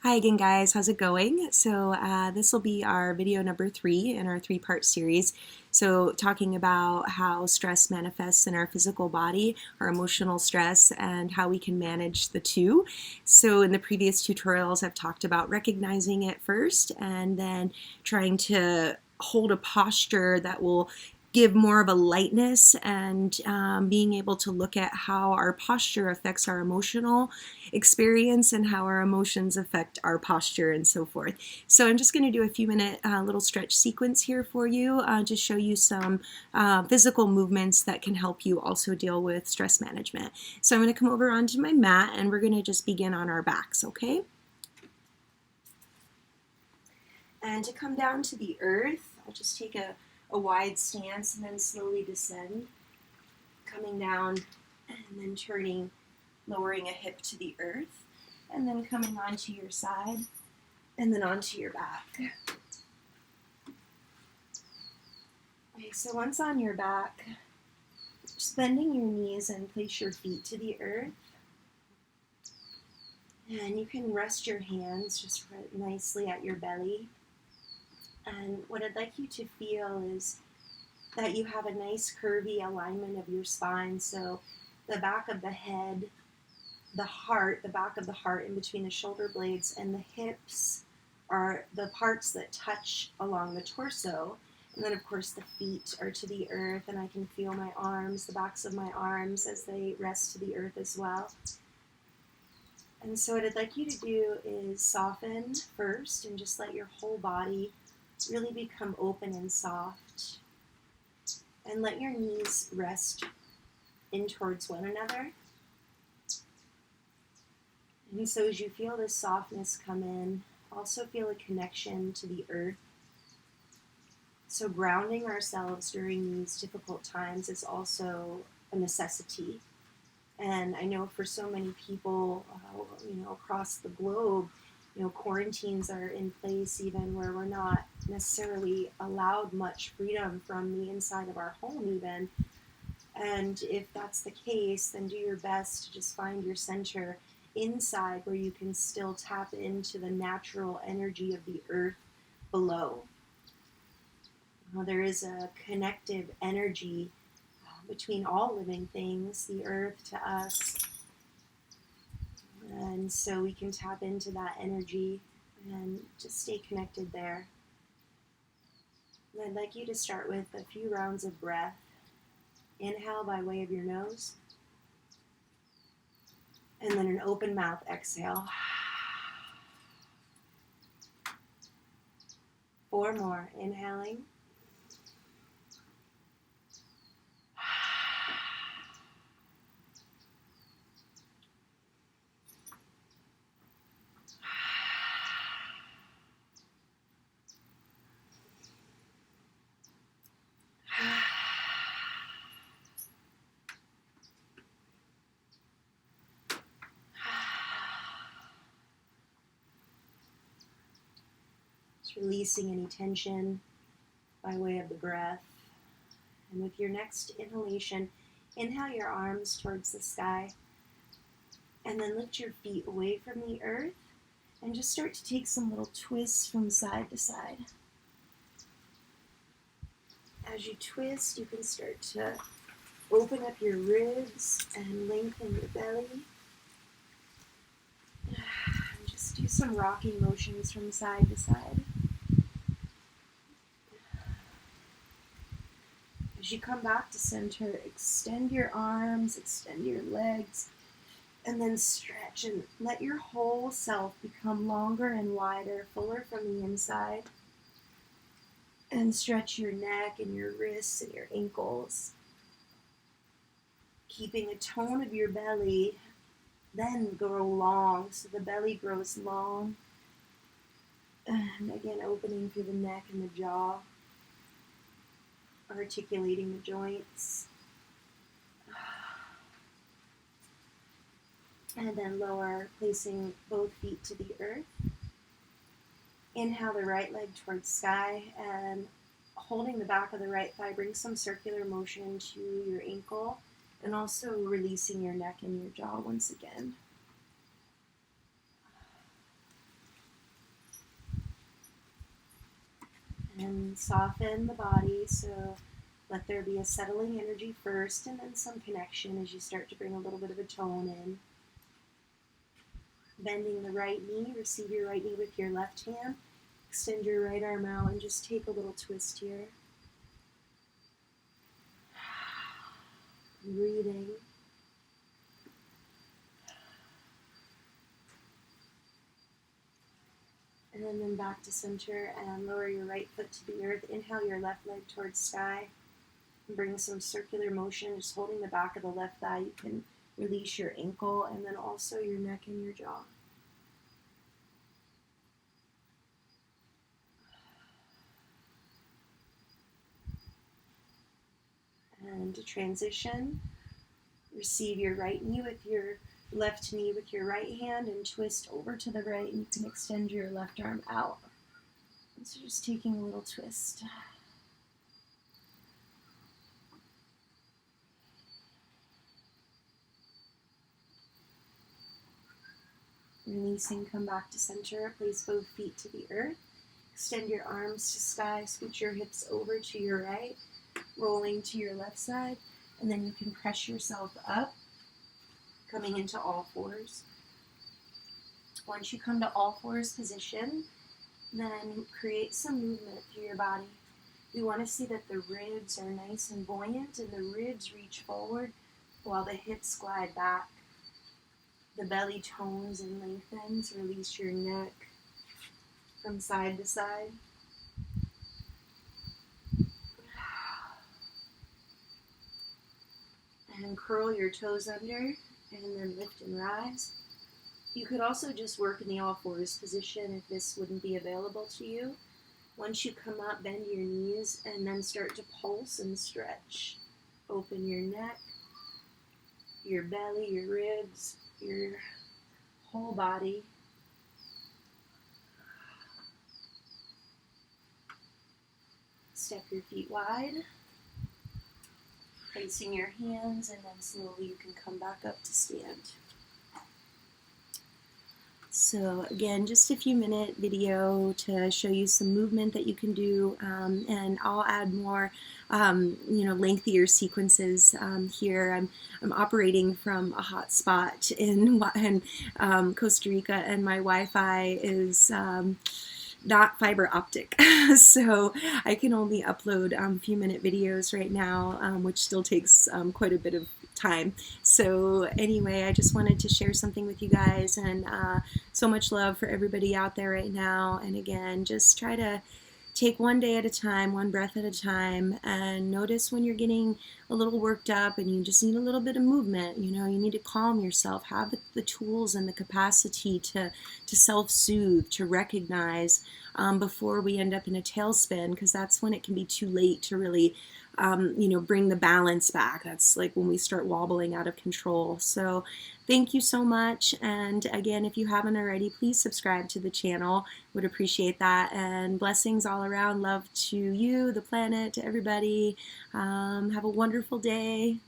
Hi again, guys. How's it going? This will be our video number 3 in our 3-part series. So talking about how stress manifests in our physical body, our emotional stress, and how we can manage the two. So in the previous tutorials, I've talked about recognizing it first and then trying to hold a posture that will give more of a lightness and being able to look at how our posture affects our emotional experience and how our emotions affect our posture and so forth. So I'm just going to do a few minute little stretch sequence here for you to show you some physical movements that can help you also deal with stress management. So I'm going to come over onto my mat and we're going to just begin on our backs, okay? And to come down to the earth, I'll just take a wide stance and then slowly descend, coming down and then turning, lowering a hip to the earth, and then coming onto your side and then onto your back. Okay, so once on your back, just bending your knees and place your feet to the earth. And you can rest your hands just nicely at your belly. And what I'd like you to feel is that you have a nice curvy alignment of your spine. So the back of the head, the heart, the back of the heart in between the shoulder blades, and the hips are the parts that touch along the torso. And then of course the feet are to the earth, and I can feel my arms, the backs of my arms as they rest to the earth as well. And so what I'd like you to do is soften first and just let your whole body really become open and soft. And let your knees rest in towards one another. And so as you feel this softness come in, also feel a connection to the earth. So grounding ourselves during these difficult times is also a necessity. And I know for so many people, across the globe, quarantines are in place even where we're not necessarily allowed much freedom from the inside of our home even. And if that's the case, then do your best to just find your center inside where you can still tap into the natural energy of the earth below. There is a connective energy between all living things, the earth to us. And so we can tap into that energy and just stay connected there. And I'd like you to start with a few rounds of breath. Inhale by way of your nose. And then an open mouth exhale. 4 more. Inhaling. Releasing any tension by way of the breath. And with your next inhalation, inhale your arms towards the sky and then lift your feet away from the earth and just start to take some little twists from side to side. As you twist, you can start to open up your ribs and lengthen your belly. And just do some rocking motions from side to side. As you come back to center, extend your arms, extend your legs, and then stretch and let your whole self become longer and wider, fuller from the inside. And stretch your neck and your wrists and your ankles. Keeping a tone of your belly, then grow long, so the belly grows long. And again, opening through the neck and the jaw. Articulating the joints. And then lower, placing both feet to the earth. Inhale the right leg towards sky and holding the back of the right thigh, bring some circular motion to your ankle and also releasing your neck and your jaw once again. And soften the body, so let there be a settling energy first and then some connection as you start to bring a little bit of a tone in. Bending the right knee, receive your right knee with your left hand. Extend your right arm out and just take a little twist here. Breathing. And then back to center and lower your right foot to the earth. Inhale your left leg towards sky. And bring some circular motion, just holding the back of the left thigh. You can release your ankle and then also your neck and your jaw. And to transition, receive your right knee with your left knee with your right hand and twist over to the right, and you can extend your left arm out. And so just taking a little twist. Releasing, come back to center, place both feet to the earth. Extend your arms to sky, scoot your hips over to your right, rolling to your left side, and then you can press yourself up, coming into all fours. Once you come to all fours position, then create some movement through your body. We want to see that the ribs are nice and buoyant and the ribs reach forward while the hips glide back. The belly tones and lengthens. Release your neck from side to side. And curl your toes under and then lift and rise. You could also just work in the all fours position if this wouldn't be available to you. Once you come up, bend your knees and then start to pulse and stretch. Open your neck, your belly, your ribs, your whole body. Step your feet wide, placing your hands, and then slowly you can come back up to stand. So again, just a few minute video to show you some movement that you can do, and I'll add more, lengthier sequences here. I'm operating from a hot spot in Costa Rica, and my Wi-Fi is not fiber optic, so I can only upload a few minute videos right now, which still takes quite a bit of time. So anyway, I just wanted to share something with you guys, and so much love for everybody out there right now. And again, just try to take one day at a time, one breath at a time, and notice when you're getting a little worked up and you just need a little bit of movement. You need to calm yourself, have the tools and the capacity to self-soothe, to recognize before we end up in a tailspin, because that's when it can be too late to really bring the balance back. That's like when we start wobbling out of control. So thank you so much. And again, if you haven't already, please subscribe to the channel. Would appreciate that. And blessings all around. Love to you, the planet, to everybody. Have a wonderful day.